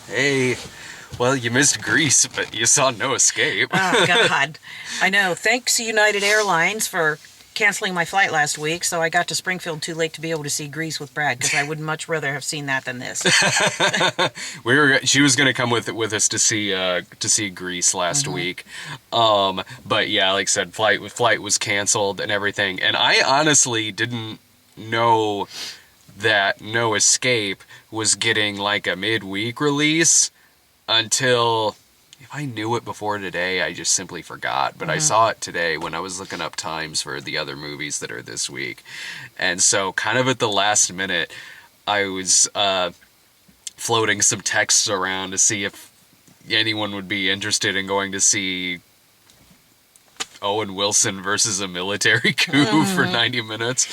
Hey, well, you missed Greece, but you saw No Escape. Oh, God. I know. Thanks, United Airlines, for canceling my flight last week, so I got to Springfield too late to be able to see Grease with Brad, because I would much rather have seen that than this. She was gonna come with us to see Greece last week, but yeah, like I said, flight was canceled and everything, and I honestly didn't know that No Escape was getting like a midweek release until if I knew it before today, I just simply forgot. But I saw it today when I was looking up times for the other movies that are this week. And so, kind of at the last minute, I was floating some texts around to see if anyone would be interested in going to see Owen Wilson versus a military coup for 90 minutes.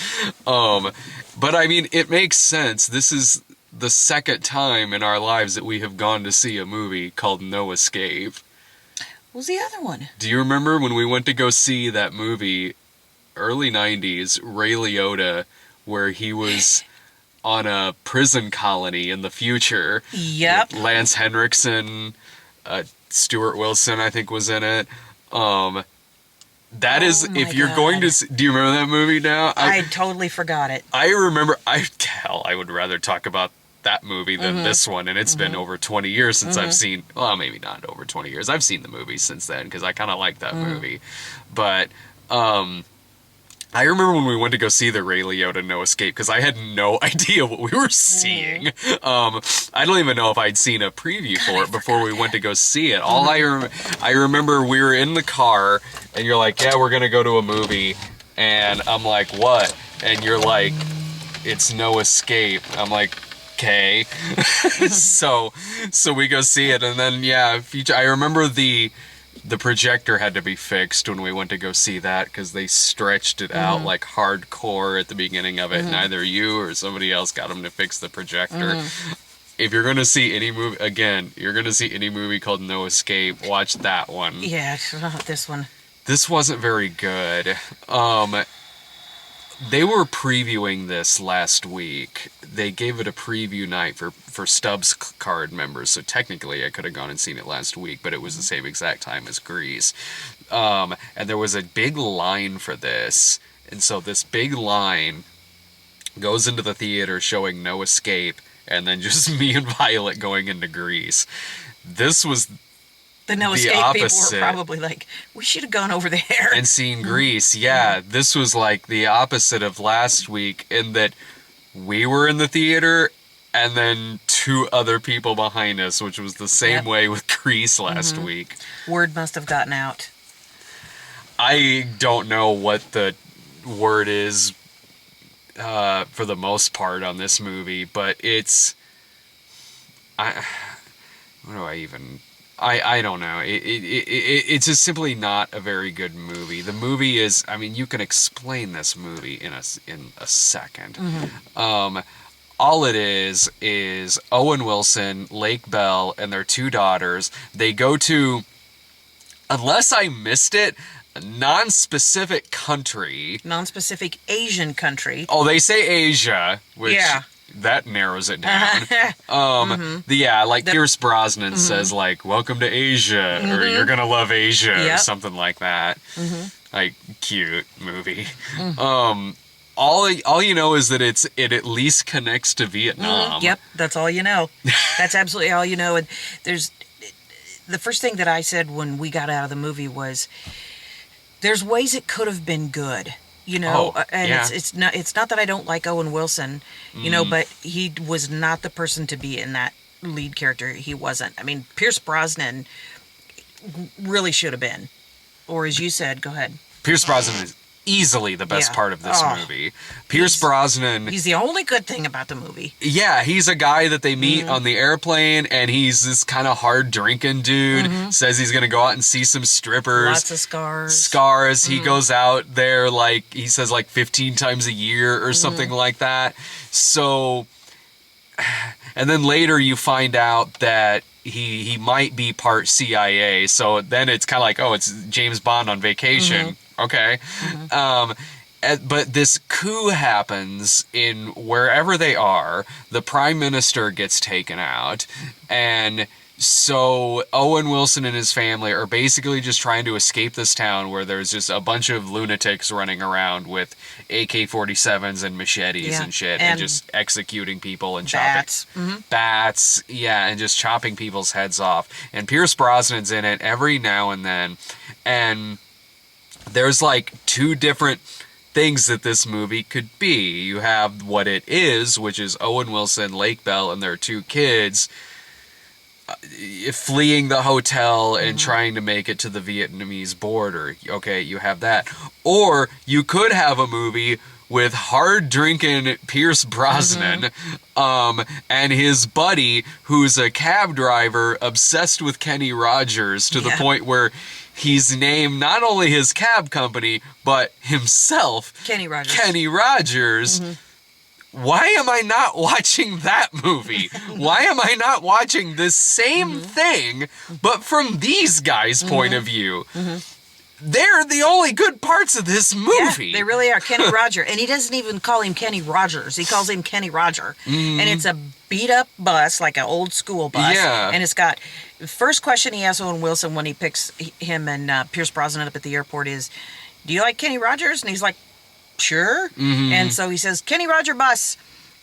But I mean, it makes sense. This is the second time in our lives that we have gone to see a movie called No Escape. What was the other one? Do you remember when we went to go see that movie, early 90s, Ray Liotta, where he was on a prison colony in the future? Yep. Lance Henriksen, Stuart Wilson, I think, was in it. That is, my if you're going to, God. do you remember that movie now? I totally forgot it. I remember, I would rather talk about that movie than this one, and it's been over 20 years since I've seen, well, maybe not over 20 years, I've seen the movie since then, because I kind of like that movie, but, I remember when we went to go see the Ray Liotta No Escape, because I had no idea what we were seeing. I don't even know if I'd seen a preview for it before we went to go see it. All I remember we were in the car, and you're like, yeah, we're going to go to a movie. And I'm like, what? And you're like, it's No Escape. I'm like, okay. So we go see it, and then, yeah, I remember the projector had to be fixed when we went to go see that because they stretched it out like hardcore at the beginning of it. Neither you or somebody else got them to fix the projector. If you're going to see any movie, again, you're going to see any movie called No Escape, watch that one. Yeah, not this one. This wasn't very good. They were previewing this last week. They gave it a preview night for Stubbs card members, so technically I could have gone and seen it last week, but it was the same exact time as Grease. And there was a big line for this, and so this big line goes into the theater showing No Escape, and then just me and Violet going into Grease. This was The No the Escape people opposite. were probably like, we should have gone over there. And seeing Grease, yeah, this was like the opposite of last week in that we were in the theater and then two other people behind us, which was the same way with Grease last week. Word must have gotten out. I don't know what the word is for the most part on this movie, but it's... what do I even... I don't know. It's just simply not a very good movie. The movie is, I mean, you can explain this movie in a second. All it is Owen Wilson, Lake Bell, and their two daughters. They go to, unless I missed it, a non-specific country. Non-specific Asian country. Oh, they say Asia, which... Yeah. That narrows it down. Yeah, like Pierce Brosnan says, like, welcome to Asia, or you're gonna love Asia, or something like that. Like, cute movie. All you know is that it at least connects to Vietnam. Yep, that's all you know. That's absolutely all you know. And there's the first thing that I said when we got out of the movie was, there's ways it could have been good. You know, and yeah. it's not that I don't like Owen Wilson, you know, but he was not the person to be in that lead character. He wasn't. I mean, Pierce Brosnan really should have been, or as you said, go ahead. Pierce Brosnan is easily the best part of this movie. Pierce Brosnan... He's the only good thing about the movie. Yeah, he's a guy that they meet on the airplane, and he's this kind of hard drinking dude. Says he's gonna go out and see some strippers. Lots of scars. He goes out there, like, he says, like 15 times a year or something like that. So, and then later you find out that he might be part CIA. So then it's kind of like, oh, it's James Bond on vacation. Okay. But this coup happens in wherever they are. The prime minister gets taken out, and so Owen Wilson and his family are basically just trying to escape this town where there's just a bunch of lunatics running around with AK-47s and machetes and shit, and just executing people and bats. chopping bats, and just chopping people's heads off. And Pierce Brosnan's in it every now and then, and there's like two different things that this movie could be. You have what it is, which is Owen Wilson, Lake Bell, and their two kids fleeing the hotel and trying to make it to the Vietnamese border. Okay, you have that. Or you could have a movie with hard-drinking Pierce Brosnan and his buddy, who's a cab driver obsessed with Kenny Rogers to the point where he's named not only his cab company, but himself, Kenny Rogers. Kenny Rogers. Why am I not watching that movie? Why am I not watching the same thing, but from these guys' point of view? They're the only good parts of this movie. Yeah, they really are. Kenny Roger. And he doesn't even call him Kenny Rogers. He calls him Kenny Roger. And it's a beat-up bus, like an old school bus. Yeah. And it's got... First question he asks Owen Wilson when he picks him and Pierce Brosnan up at the airport is, do you like Kenny Rogers? And he's like, sure. And so he says, Kenny Roger bus.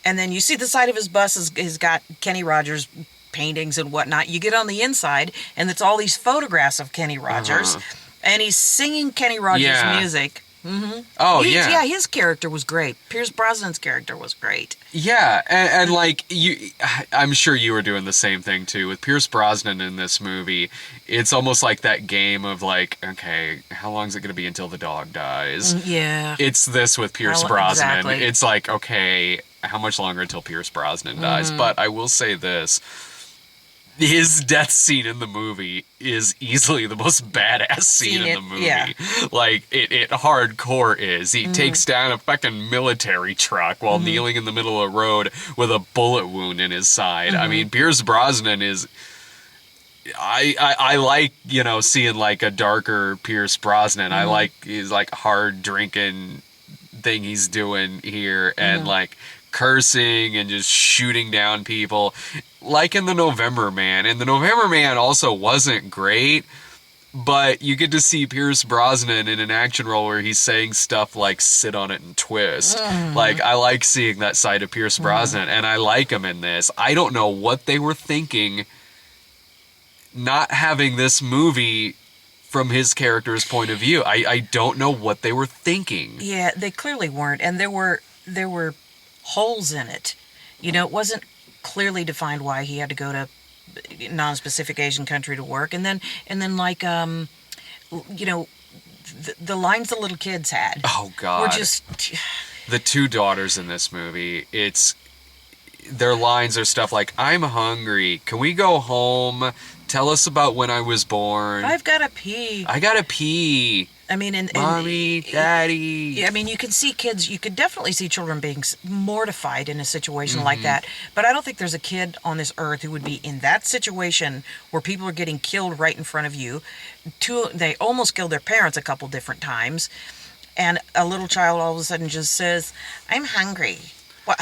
And then you see the side of his bus has got Kenny Rogers paintings and whatnot. You get on the inside, and it's all these photographs of Kenny Rogers. And he's singing Kenny Rogers' music. Oh, Yeah, his character was great. Pierce Brosnan's character was great. Yeah, and like, I'm sure you were doing the same thing, too. With Pierce Brosnan in this movie, it's almost like that game of, like, okay, how long is it going to be until the dog dies? Yeah. It's this with Pierce Brosnan. Exactly. It's like, okay, how much longer until Pierce Brosnan dies? But I will say this. His death scene in the movie is easily the most badass scene in the movie. Yeah. Like, it hardcore is. He takes down a fucking military truck while kneeling in the middle of the road with a bullet wound in his side. I mean, Pierce Brosnan is... I like, seeing, like, a darker Pierce Brosnan. I like his, like, hard-drinking thing he's doing here and, like, cursing and just shooting down people. Like in The November Man. And The November Man also wasn't great, but you get to see Pierce Brosnan in an action role where he's saying stuff like sit on it and twist. Like, I like seeing that side of Pierce Brosnan, and I like him in this. I don't know what they were thinking not having this movie from his character's point of view. I don't know what they were thinking. Yeah, they clearly weren't. And there were holes in it. It wasn't clearly defined why he had to go to non-specific Asian country to work, and then like the lines the little kids had. Oh God! Were just the two daughters in this movie. Their lines are stuff like, "I'm hungry. Can we go home? Tell us about when I was born. I've got to pee. I gotta pee." I mean, and Mommy, Daddy. I mean, you can see kids. You could definitely see children being mortified in a situation like that. But I don't think there's a kid on this earth who would be in that situation where people are getting killed right in front of you. They almost killed their parents a couple different times, and a little child all of a sudden just says, "I'm hungry." What?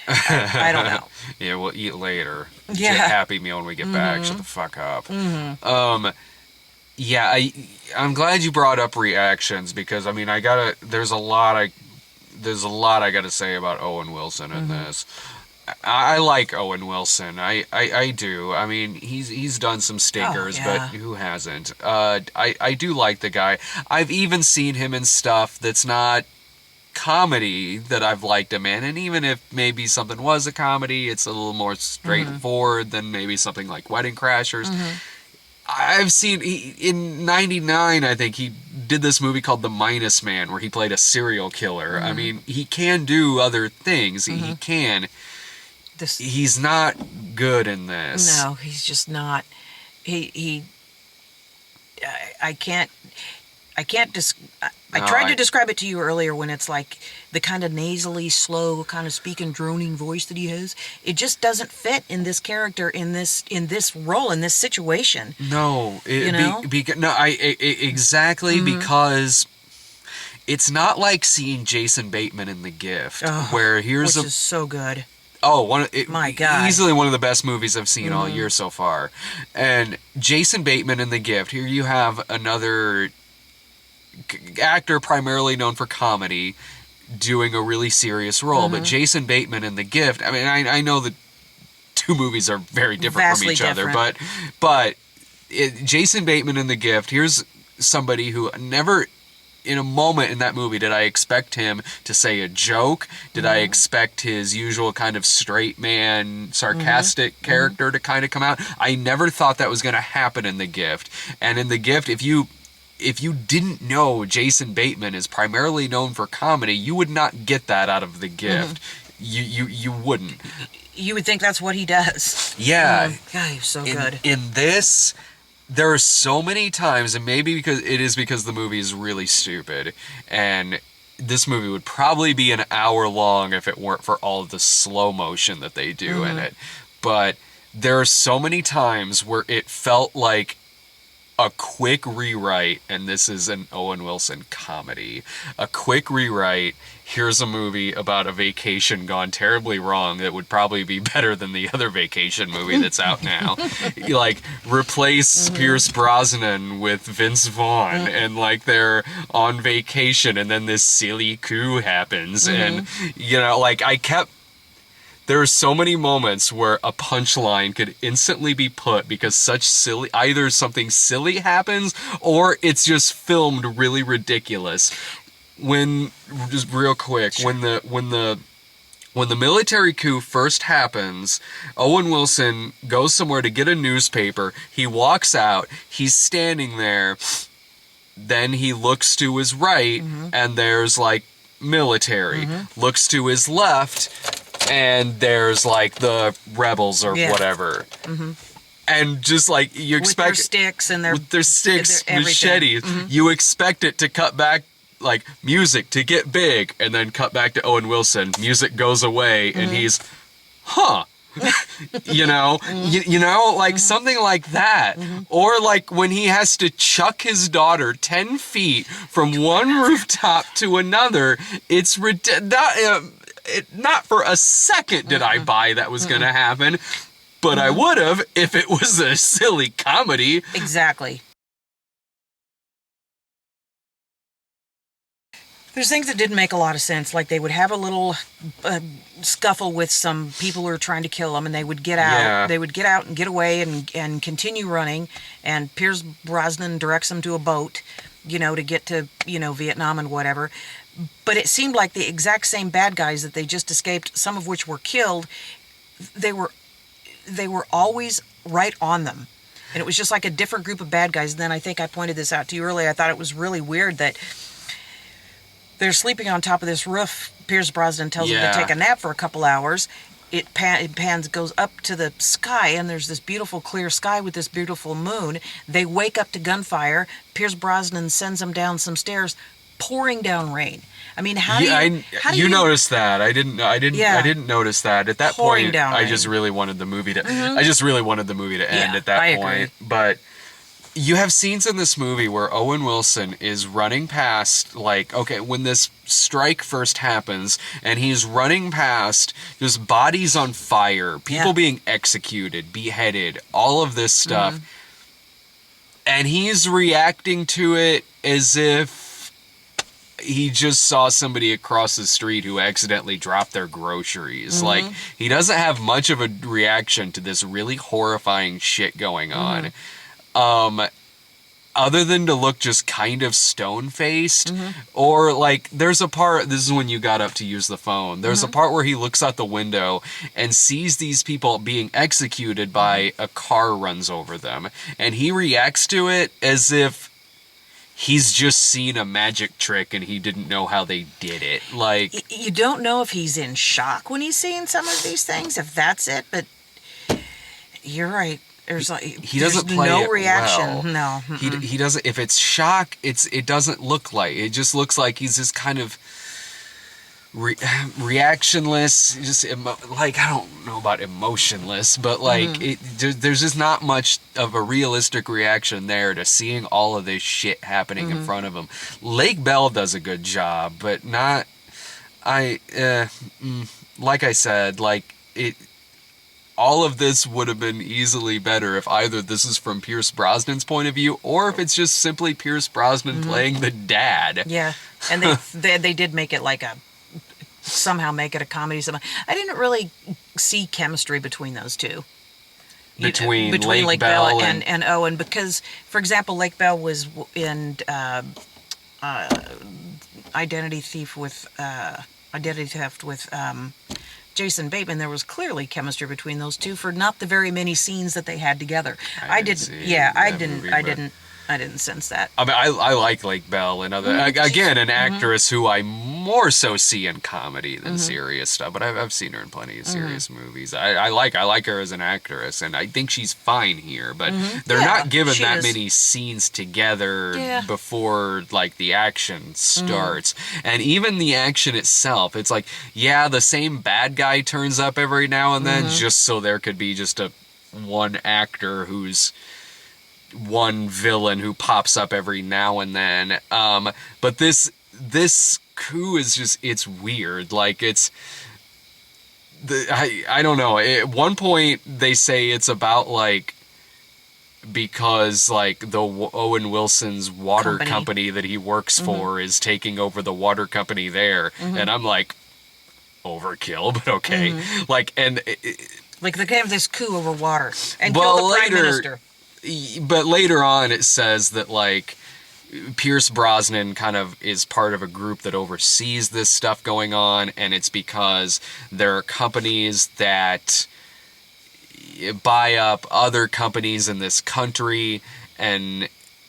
I don't know. Yeah, we'll eat later. Yeah. Get Happy Meal when we get back. Shut the fuck up. Yeah, I'm glad you brought up reactions because I mean there's a lot I gotta say about Owen Wilson in this. I like Owen Wilson. I do. I mean he's done some stinkers, but who hasn't? I do like the guy. I've even seen him in stuff that's not comedy that I've liked him in, and even if maybe something was a comedy, it's a little more straightforward than maybe something like Wedding Crashers. I've seen, in 99, I think, he did this movie called The Minus Man, where he played a serial killer. I mean, he can do other things. He can. He's not good in this. No, he's just not. I tried to describe it to you earlier when it's like the kind of nasally, slow, kind of speaking, droning voice that he has. It just doesn't fit in this character, in this role, in this situation. No, exactly because it's not like seeing Jason Bateman in The Gift, where here's which is so good. Oh, My God. Easily one of the best movies I've seen all year so far. And Jason Bateman in The Gift, here you have another actor primarily known for comedy doing a really serious role. But Jason Bateman in The Gift, I mean, I know the two movies are very different Vastly from each different. other, but Jason Bateman in The Gift, here's somebody who never... in a moment in that movie, did I expect him to say a joke? Did I expect his usual kind of straight man, sarcastic character to kind of come out? I never thought that was going to happen in The Gift. And in The Gift, if you didn't know Jason Bateman is primarily known for comedy, you would not get that out of The Gift. You wouldn't. You would think that's what he does. Yeah. God, he's so good. In this... there are so many times, and maybe because the movie is really stupid, and this movie would probably be an hour long if it weren't for all of the slow motion that they do in it. But there are so many times where it felt like a quick rewrite, and this is an Owen Wilson comedy. A quick rewrite. Here's a movie about a vacation gone terribly wrong that would probably be better than the other vacation movie that's out now. Like, replace Pierce Brosnan with Vince Vaughn, and like they're on vacation, and then this silly coup happens, and like there are so many moments where a punchline could instantly be put because either something silly happens or it's just filmed really ridiculous. Just real quick, when the military coup first happens, Owen Wilson goes somewhere to get a newspaper. He walks out. He's standing there. Then he looks to his right, and there's like military. Looks to his left, and there's like the rebels or whatever. And just like you expect, with their sticks and machetes, you expect it to cut back, like music to get big, and then cut back to Owen Wilson. Music goes away, and he's, you know, like something like that. Or like when he has to chuck his daughter 10 feet from one rooftop to another. It's not for a second did I buy that was going to happen, but I would have if it was a silly comedy. Exactly. There's things that didn't make a lot of sense, like they would have a little scuffle with some people who were trying to kill them, and they would get out. Yeah. They would get out and get away and continue running, and Pierce Brosnan directs them to a boat, to get to, Vietnam and whatever. But it seemed like the exact same bad guys that they just escaped, some of which were killed, they were always right on them. And it was just like a different group of bad guys. And then I think I pointed this out to you earlier. I thought it was really weird that they're sleeping on top of this roof. Pierce Brosnan tells them to take a nap for a couple hours. It goes up to the sky, and there's this beautiful clear sky with this beautiful moon. They wake up to gunfire. Pierce Brosnan sends them down some stairs, pouring down rain. I mean, how do you noticed that? I didn't notice that. At that point, I just really wanted the movie to. I just really wanted the movie to end at that point. Agree. But you have scenes in this movie where Owen Wilson is running past, when this strike first happens, and he's running past just bodies on fire, people being executed, beheaded, all of this stuff, and he's reacting to it as if he just saw somebody across the street who accidentally dropped their groceries. Like, he doesn't have much of a reaction to this really horrifying shit going on. Other than to look just kind of stone-faced, or there's a part, this is when you got up to use the phone, there's a part where he looks out the window and sees these people being executed by a car runs over them, and he reacts to it as if he's just seen a magic trick and he didn't know how they did it. You don't know if he's in shock when he's seeing some of these things, if that's it, but you're right. He doesn't play no it reaction. Well. No. He doesn't. If it's shock, it doesn't look like. It just looks like he's just kind of reactionless, just like, I don't know about emotionless, but like there's just not much of a realistic reaction there to seeing all of this shit happening in front of him. Lake Bell does a good job, but not like I said, like it. All of this would have been easily better if either this is from Pierce Brosnan's point of view, or if it's just simply Pierce Brosnan playing the dad. Yeah, and they did make it like somehow make it a comedy. Somehow. I didn't really see chemistry between those two. Between Lake Bell and Owen, because, for example, Lake Bell was in Identity Theft with Jason Bateman. There was clearly chemistry between those two for not the very many scenes that they had together. I didn't sense that. I mean, I like Lake Bell and other, again, an actress who I more so see in comedy than serious stuff, but I've seen her in plenty of serious movies. I like her as an actress, and I think she's fine here, but they're not given that many scenes together before, like, the action starts. And even the action itself, it's like, yeah, the same bad guy turns up every now and then, just so there could be just one actor who's one villain who pops up every now and then. But this coup is just, it's weird. Like, it's I don't know. At one point they say it's about, like, because, like, the Owen Wilson's water company that he works for is taking over the water company there, and I'm like, overkill, but okay. Like, and like they have this coup over water and kill the prime minister. But later on, it says that, like, Pierce Brosnan kind of is part of a group that oversees this stuff going on, and it's because there are companies that buy up other companies in this country, and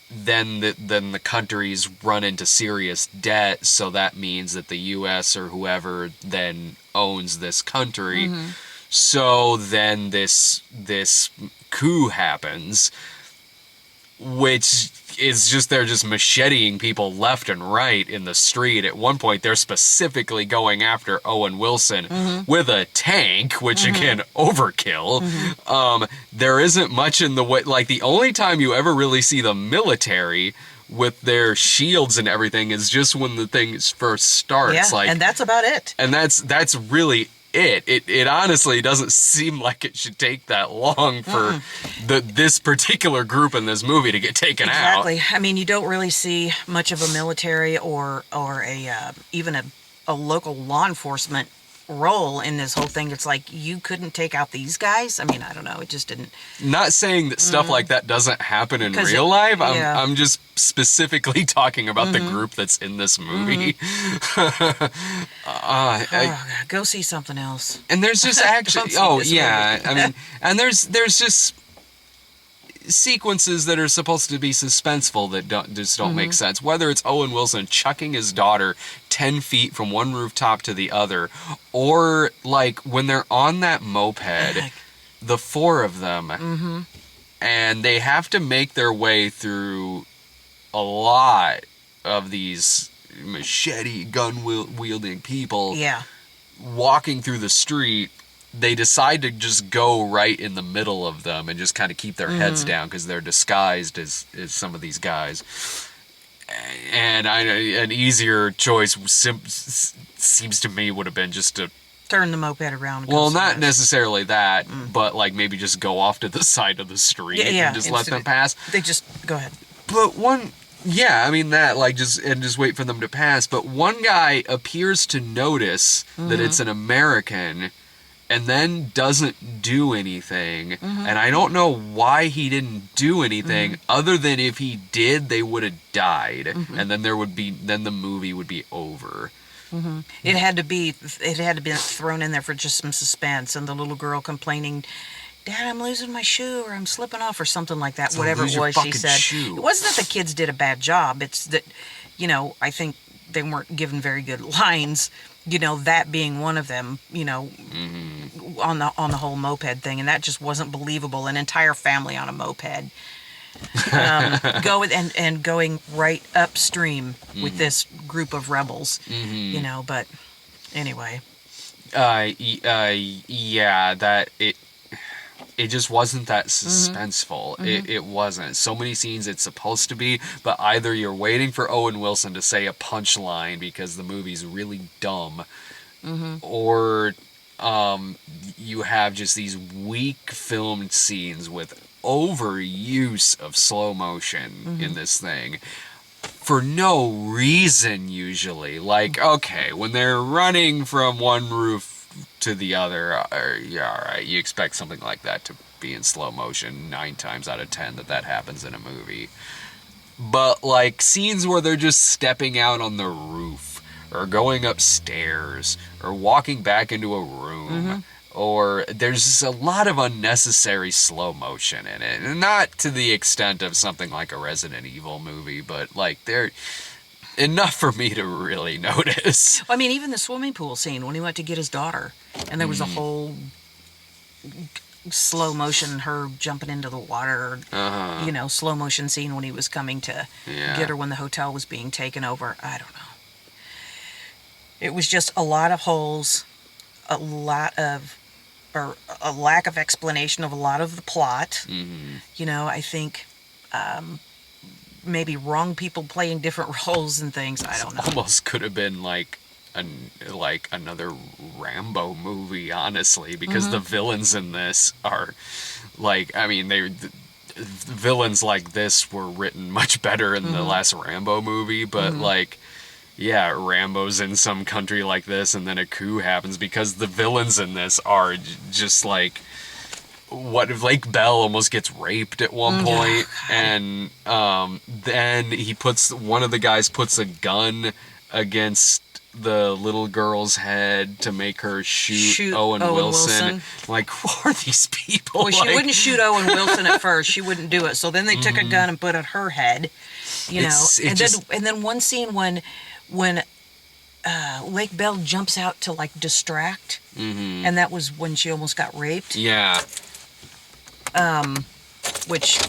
then the countries run into serious debt, so that means that the U.S. or whoever then owns this country. So then this coup happens, which is just, they're just macheting people left and right in the street. At one point, they're specifically going after Owen Wilson with a tank, which again, overkill. There isn't much in the way, like, the only time you ever really see the military with their shields and everything is just when the thing first starts. Yeah, like, and that's about it. And that's really it honestly doesn't seem like it should take that long for this particular group in this movie to get taken out. Exactly. I mean, you don't really see much of a military or even a local law enforcement role in this whole thing. It's like, you couldn't take out these guys. I mean, I don't know. It just didn't. Not saying that stuff like that doesn't happen in real life. I'm just specifically talking about the group that's in this movie. Go see something else. And there's just actually, I mean, and there's just sequences that are supposed to be suspenseful that don't make sense. Whether it's Owen Wilson chucking his daughter 10 feet from one rooftop to the other, or, like, when they're on that moped, the four of them, and they have to make their way through a lot of these machete gun wielding people walking through the street. They decide to just go right in the middle of them and just kind of keep their heads down because they're disguised as some of these guys. And an easier choice seems to me would have been just to turn the moped around. Well, not necessarily that, but, like, maybe just go off to the side of the street and just let them pass. They just go ahead. But I mean, that, like, just wait for them to pass. But one guy appears to notice that it's an American, and then doesn't do anything. And I don't know why he didn't do anything, other than if he did, they would have died. And then then the movie would be over. It had to be thrown in there for just some suspense, and the little girl complaining, "Dad, I'm losing my shoe, or I'm slipping off," or something like that. Whatever it was, she said. Shoe. It wasn't that the kids did a bad job. It's that, I think they weren't given very good lines. That being one of them, on the whole moped thing, and that just wasn't believable. An entire family on a moped, going right upstream with this group of rebels, but Anyway. Yeah, that it just wasn't that suspenseful. It wasn't. So many scenes it's supposed to be, but either you're waiting for Owen Wilson to say a punchline because the movie's really dumb, or you have just these weak filmed scenes with overuse of slow motion in this thing for no reason usually. Like, okay, when they're running from one roof to the other, yeah, all right, you expect something like that to be in slow motion 9 times out of 10 that happens in a movie. But like scenes where they're just stepping out on the roof or going upstairs or walking back into a room, or there's just a lot of unnecessary slow motion in it. And not to the extent of something like a Resident Evil movie, but like they're enough for me to really notice. Well, I mean, even the swimming pool scene when he went to get his daughter, and there was a whole slow motion, her jumping into the water, slow motion scene when he was coming to get her when the hotel was being taken over. I don't know. It was just a lot of holes, a lack of explanation of a lot of the plot. I think maybe wrong people playing different roles and things. I don't know. Almost could have been like another Rambo movie, honestly, because the villains in this are like, I mean, the villains like this were written much better in the last Rambo movie, but like, yeah, Rambo's in some country like this, and then a coup happens because the villains in this are just like, what if Lake Bell almost gets raped at one point, and then one of the guys puts a gun against the little girl's head to make her shoot Owen Wilson. Like, who are these people? Well, she wouldn't shoot Owen Wilson at first. She wouldn't do it. So then they took a gun and put it at her head, and then one scene when Lake Bell jumps out to like distract, and that was when she almost got raped. Yeah. Which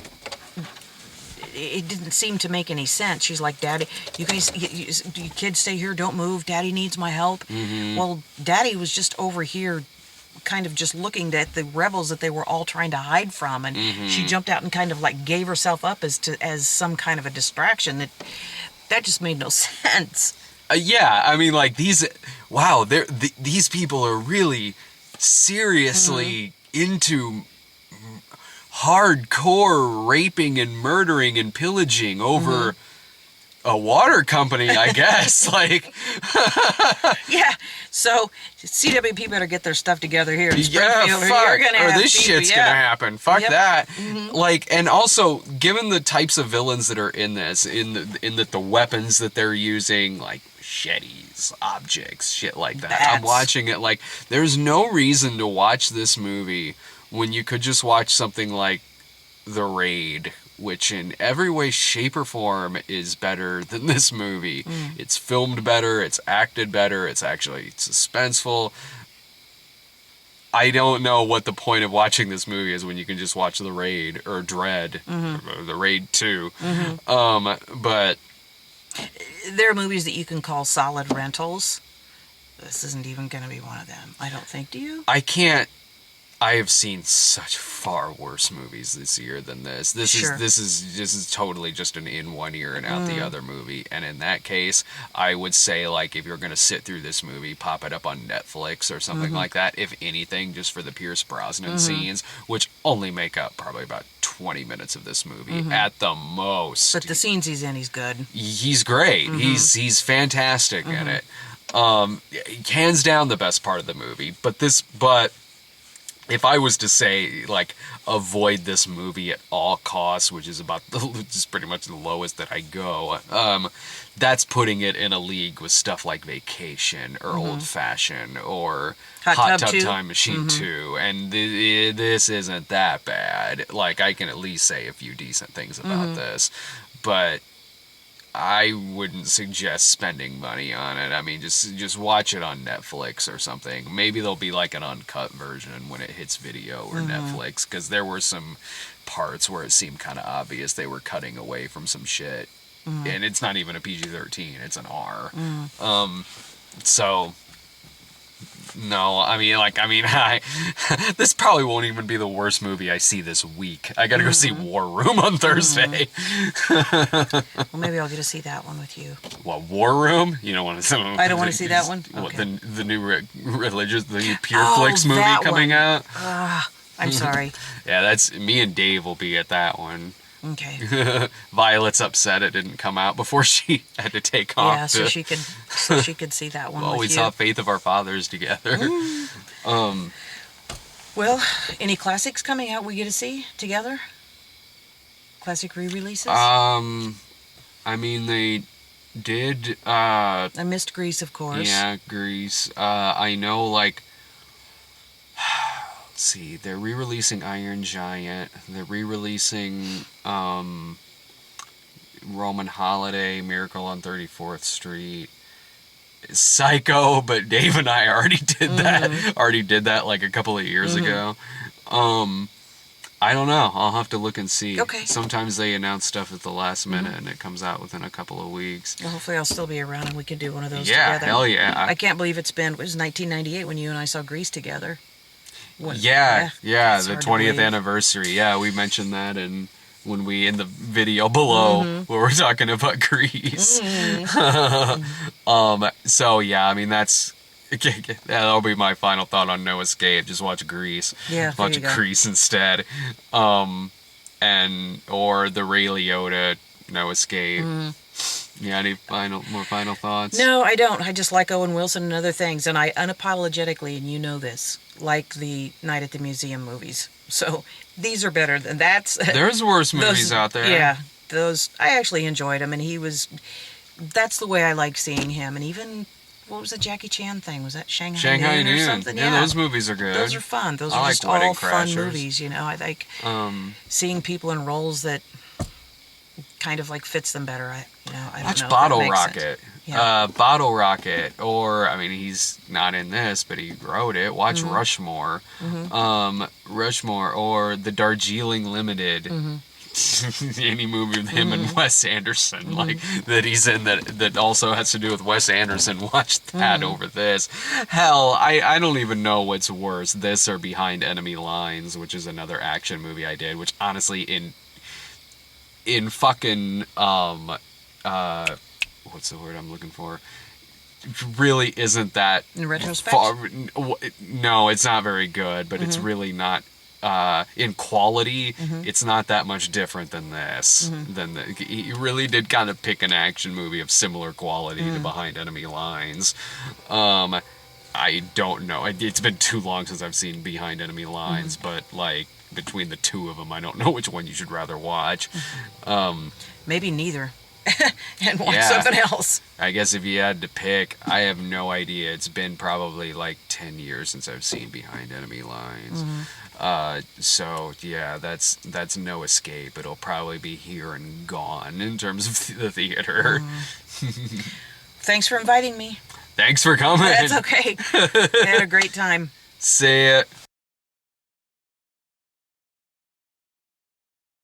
it didn't seem to make any sense. She's like, "Daddy, you guys, you kids stay here, don't move. Daddy needs my help." Well, Daddy was just over here, kind of just looking at the rebels that they were all trying to hide from, and she jumped out and kind of like gave herself up as some kind of a distraction. That just made no sense. Yeah, I mean, like these people are really seriously into hardcore raping and murdering and pillaging over a water company, I guess. Like, yeah. So CWP better get their stuff together here in Springfield, or this shit's gonna happen. Fuck that. Like, and also, given the types of villains that are in this, in that the weapons that they're using, like machetes, objects, shit like that. I'm watching it like there's no reason to watch this movie when you could just watch something like The Raid, which in every way, shape, or form is better than this movie. It's filmed better, it's acted better, it's actually suspenseful. I don't know what the point of watching this movie is when you can just watch The Raid or Dread, or The Raid 2. But there are movies that you can call solid rentals. This isn't even going to be one of them, I don't think. Do you? I have seen such far worse movies this year than this. This is totally just an in one ear and out the other movie. And in that case, I would say, like, if you're going to sit through this movie, pop it up on Netflix or something like that. If anything, just for the Pierce Brosnan scenes, which only make up probably about 20 minutes of this movie at the most. But the scenes he's in, he's good. He's great. He's fantastic in it. Hands down the best part of the movie. But if I was to say, like, avoid this movie at all costs, which is just pretty much the lowest that I go, that's putting it in a league with stuff like Vacation or Old Fashioned or Hot Tub Time Machine 2. And this isn't that bad. Like, I can at least say a few decent things about this. But I wouldn't suggest spending money on it. I mean, just watch it on Netflix or something. Maybe there'll be like an uncut version when it hits video or Netflix, because there were some parts where it seemed kind of obvious they were cutting away from some shit. And it's not even a PG-13, it's an R. So, No, this probably won't even be the worst movie I see this week. I gotta go see War Room on Thursday. Well, maybe I'll get to see that one with you. What, War Room? You don't want to see? I don't want to see that one. What, Okay. the new religious, the new Pure Flix movie that coming one. out? I'm sorry. Yeah, that's me and Dave will be at that one. Okay. Violet's upset it didn't come out before she had to take off. Yeah, so she could see that one Well, with we you. saw Faith of Our Fathers together. Well, any classics coming out we get to see together? Classic re-releases? They did, I missed Grease, of course. yeah, Grease. I know, like, let's see, they're re-releasing Iron Giant. They're re-releasing, Roman Holiday, Miracle on 34th Street. Psycho, but Dave and I already did that like a couple of years ago. I don't know. I'll have to look and see. Okay. Sometimes they announce stuff at the last minute and it comes out within a couple of weeks. Well, hopefully I'll still be around and we can do one of those Yeah, together. hell yeah. I can't believe it was 1998 when you and I saw Grease together. Yeah, it's the hard to 20th believe. anniversary. Yeah, we mentioned that in the video below where we're talking about Grease. So yeah, that'll be my final thought on No Escape. Just watch Grease. Yeah, there watch you go. Grease instead. Or the Ray Liotta No Escape. Yeah, any more final thoughts? No, I don't. I just like Owen Wilson and other things, and I unapologetically, and you know this, like the Night at the Museum movies. So these are better than that's. There's worse movies out there. Yeah, those I actually enjoyed him, and that's the way I like seeing him, and even. What was the Jackie Chan thing? Was that Shanghai Noon or something? Yeah, those movies are good. Those are fun. Those I are like just Wedding all fun Crashers. movies, I like seeing people in roles that kind of like fits them better. I don't know. if Watch that Bottle makes Rocket. sense. Yeah. Bottle Rocket, or he's not in this, but he wrote it. Watch Rushmore, Rushmore, or the Darjeeling Limited. Any movie with him and Wes Anderson, like that he's in that also has to do with Wes Anderson. Watch that over this. Hell, I don't even know what's worse, this or Behind Enemy Lines, which is another action movie I did. Which honestly, in fucking what's the word I'm looking for? Really isn't that In retrospect? no, it's not very good, but it's really not in quality, it's not that much different than this. He really did kind of pick an action movie of similar quality to Behind Enemy Lines. I don't know. It's been too long since I've seen Behind Enemy Lines, but like between the two of them, I don't know which one you should rather watch. Maybe neither. And watch Yeah. something else. I guess if you had to pick, I have no idea. It's been probably like 10 years since I've seen Behind Enemy Lines. So yeah, that's No Escape. It'll probably be here and gone in terms of the theater. Thanks for inviting me. Thanks for coming. That's okay. I had a great time. See ya.